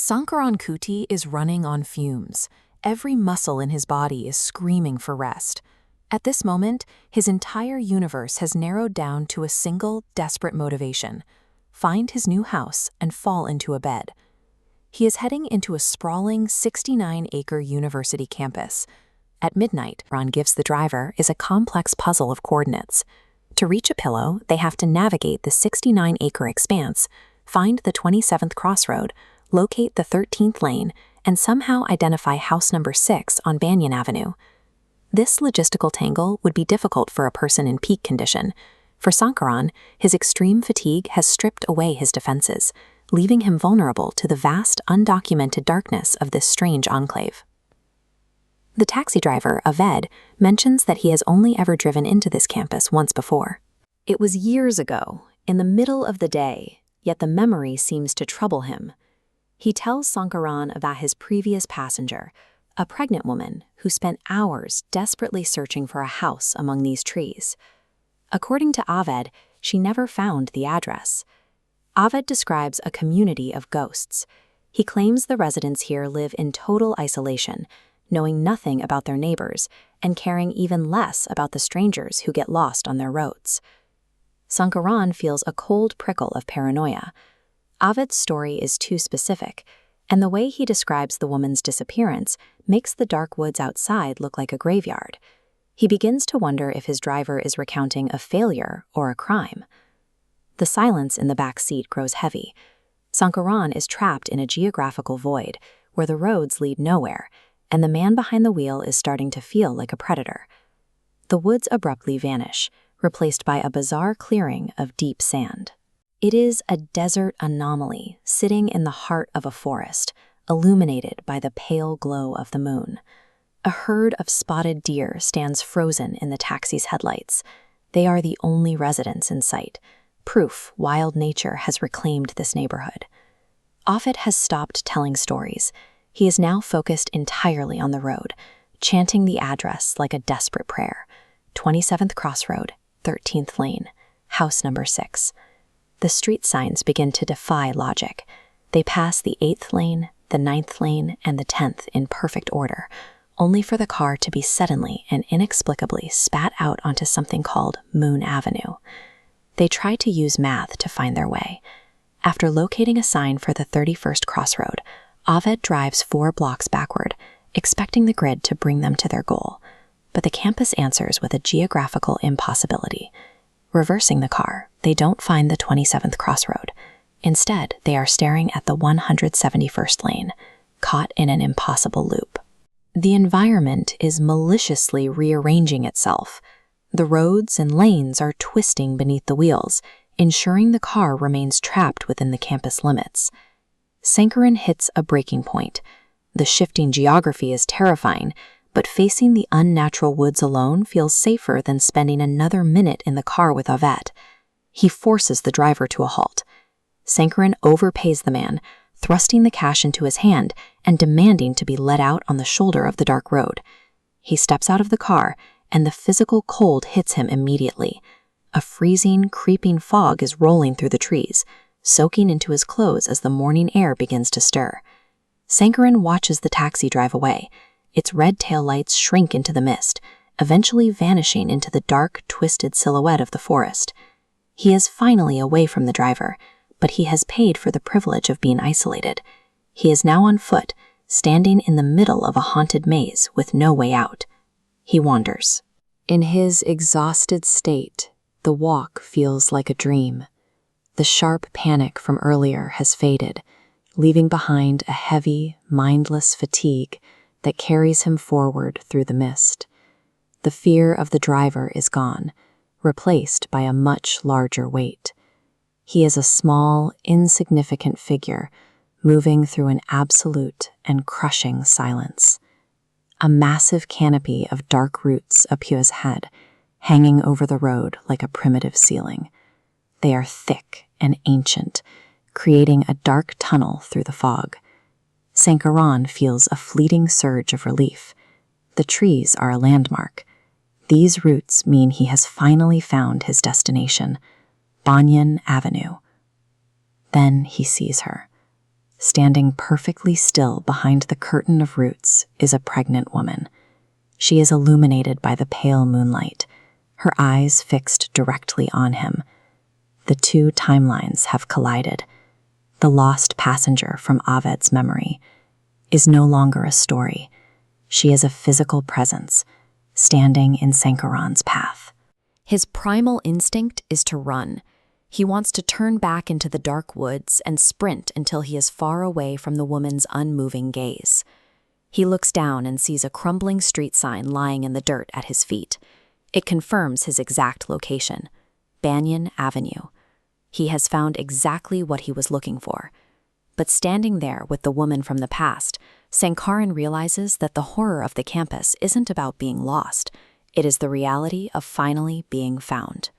Shankarankutty is running on fumes. Every muscle in his body is screaming for rest. At this moment, his entire universe has narrowed down to a single, desperate motivation: find his new house and fall into a bed. He is heading into a sprawling 69-acre university campus. At midnight, Ron gives the driver is a complex puzzle of coordinates. To reach a pillow, they have to navigate the 69-acre expanse, find the 27th crossroad, locate the 13th lane, and somehow identify house number 6 on Banyan Avenue. This logistical tangle would be difficult for a person in peak condition. For Shankaran, his extreme fatigue has stripped away his defenses, leaving him vulnerable to the vast, undocumented darkness of this strange enclave. The taxi driver, Aved, mentions that he has only ever driven into this campus once before. It was years ago, in the middle of the day, yet the memory seems to trouble him. He tells Shankaran about his previous passenger, a pregnant woman who spent hours desperately searching for a house among these trees. According to Aved, she never found the address. Aved describes a community of ghosts. He claims the residents here live in total isolation, knowing nothing about their neighbors and caring even less about the strangers who get lost on their roads. Shankaran feels a cold prickle of paranoia. Aved's story is too specific, and the way he describes the woman's disappearance makes the dark woods outside look like a graveyard. He begins to wonder if his driver is recounting a failure or a crime. The silence in the back seat grows heavy. Shankaran is trapped in a geographical void where the roads lead nowhere, and the man behind the wheel is starting to feel like a predator. The woods abruptly vanish, replaced by a bizarre clearing of deep sand. It is a desert anomaly sitting in the heart of a forest, illuminated by the pale glow of the moon. A herd of spotted deer stands frozen in the taxi's headlights. They are the only residents in sight, proof wild nature has reclaimed this neighborhood. Aved has stopped telling stories. He is now focused entirely on the road, chanting the address like a desperate prayer. 27th crossroad, 13th lane, house number 6. The street signs begin to defy logic. They pass the 8th lane, the 9th lane, and the 10th in perfect order, only for the car to be suddenly and inexplicably spat out onto something called Moon Avenue. They try to use math to find their way. After locating a sign for the 31st crossroad, Aved drives 4 blocks backward, expecting the grid to bring them to their goal. But the campus answers with a geographical impossibility. Reversing the car, they don't find the 27th crossroad. Instead, they are staring at the 171st lane, caught in an impossible loop. The environment is maliciously rearranging itself. The roads and lanes are twisting beneath the wheels, ensuring the car remains trapped within the campus limits. Shankaran hits a breaking point. The shifting geography is terrifying, but facing the unnatural woods alone feels safer than spending another minute in the car with Aved. He forces the driver to a halt. Shankaran overpays the man, thrusting the cash into his hand and demanding to be let out on the shoulder of the dark road. He steps out of the car, and the physical cold hits him immediately. A freezing, creeping fog is rolling through the trees, soaking into his clothes as the morning air begins to stir. Shankaran watches the taxi drive away. Its red taillights shrink into the mist, eventually vanishing into the dark, twisted silhouette of the forest. He is finally away from the driver, but he has paid for the privilege of being isolated. He is now on foot, standing in the middle of a haunted maze with no way out. He wanders. In his exhausted state, the walk feels like a dream. The sharp panic from earlier has faded, leaving behind a heavy, mindless fatigue that carries him forward through the mist. The fear of the driver is gone, replaced by a much larger weight. He is a small, insignificant figure, moving through an absolute and crushing silence. A massive canopy of dark roots appears his head, hanging over the road like a primitive ceiling. They are thick and ancient, creating a dark tunnel through the fog. Shankaran feels a fleeting surge of relief. The trees are a landmark. These roots mean he has finally found his destination, Banyan Avenue. Then he sees her. Standing perfectly still behind the curtain of roots is a pregnant woman. She is illuminated by the pale moonlight, her eyes fixed directly on him. The two timelines have collided. The lost passenger from Aved's memory is no longer a story. She is a physical presence, standing in Shankaran's path. His primal instinct is to run. He wants to turn back into the dark woods and sprint until he is far away from the woman's unmoving gaze. He looks down and sees a crumbling street sign lying in the dirt at his feet. It confirms his exact location, Banyan Avenue. He has found exactly what he was looking for. But standing there with the woman from the past, Shankaran realizes that the horror of the campus isn't about being lost. It is the reality of finally being found.